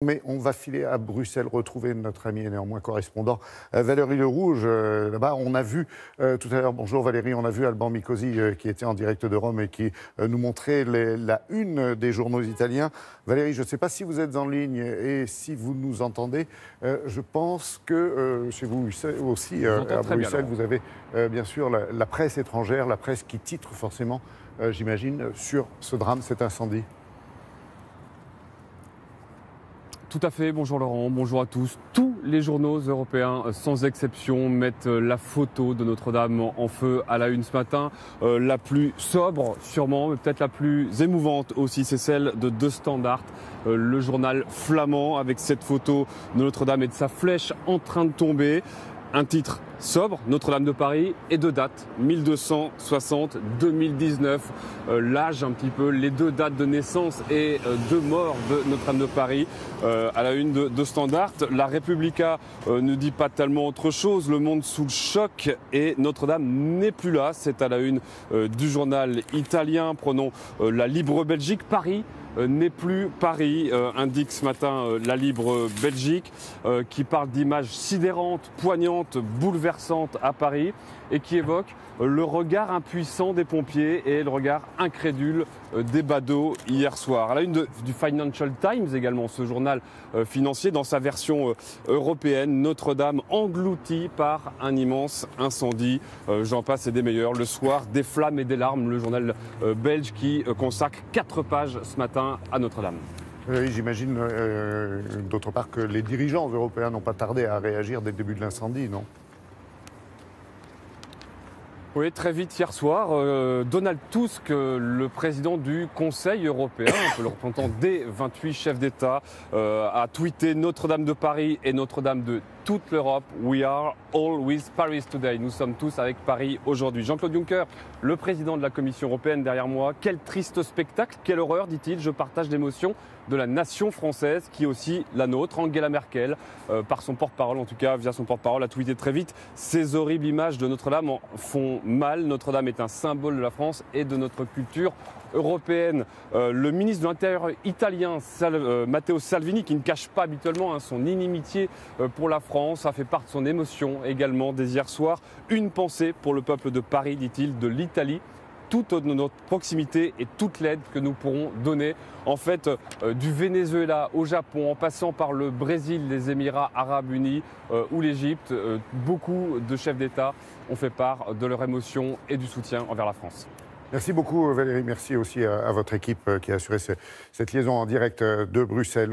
Mais on va filer à Bruxelles, retrouver notre ami et néanmoins correspondant Valérie Le Rouge. Là-bas, on a vu tout à l'heure, bonjour Valérie, on a vu Alban Micosi qui était en direct de Rome et qui nous montrait la une des journaux italiens. Valérie, je ne sais pas si vous êtes en ligne et si vous nous entendez. Je pense que chez vous aussi, à Bruxelles, vous avez bien sûr la presse étrangère, la presse qui titre forcément, j'imagine, sur ce drame, cet incendie. Tout à fait, bonjour Laurent, bonjour à tous. Tous les journaux européens, sans exception, mettent la photo de Notre-Dame en feu à la une ce matin. La plus sobre, sûrement, mais peut-être la plus émouvante aussi, c'est celle de De Standaard, le journal flamand, avec cette photo de Notre-Dame et de sa flèche en train de tomber. Un titre sobre, Notre-Dame de Paris, et deux dates, 1260-2019, l'âge un petit peu, les deux dates de naissance et de mort de Notre-Dame de Paris. À la une de Standard, la Repubblica ne dit pas tellement autre chose, le monde sous le choc et Notre-Dame n'est plus là. C'est à la une du journal italien. Prenons la Libre Belgique, Paris n'est plus Paris, indique ce matin la Libre Belgique, qui parle d'images sidérantes, poignantes, bouleversantes à Paris et qui évoque le regard impuissant des pompiers et le regard incrédule des badauds hier soir. À la une du Financial Times également, ce journal financier, dans sa version européenne, Notre-Dame engloutie par un immense incendie. J'en passe et des meilleurs. Le soir, des flammes et des larmes, le journal belge qui consacre 4 pages ce matin à Notre-Dame. Oui, j'imagine d'autre part que les dirigeants européens n'ont pas tardé à réagir dès le début de l'incendie, non ? Oui, très vite hier soir, Donald Tusk, le président du Conseil européen, le représentant des 28 chefs d'État, a tweeté Notre-Dame de Paris et Notre-Dame de toute l'Europe. We are all with Paris today. Nous sommes tous avec Paris aujourd'hui. Jean-Claude Juncker, le président de la Commission européenne derrière moi. Quel triste spectacle, quelle horreur, dit-il. Je partage l'émotion de la nation française qui est aussi la nôtre. Angela Merkel, par son porte-parole, en tout cas via son porte-parole, a tweeté très vite. Ces horribles images de Notre-Dame en font mal. Notre-Dame est un symbole de la France et de notre culture européenne. Le ministre de l'Intérieur italien, Matteo Salvini, qui ne cache pas habituellement son inimitié pour la France, a fait part de son émotion également dès hier soir. Une pensée pour le peuple de Paris, dit-il, de l'Italie, toute notre proximité et toute l'aide que nous pourrons donner. En fait, du Venezuela au Japon, en passant par le Brésil, les Émirats arabes unis ou l'Égypte, beaucoup de chefs d'État ont fait part de leur émotion et du soutien envers la France. Merci beaucoup Valérie, merci aussi à votre équipe qui a assuré cette liaison en direct de Bruxelles.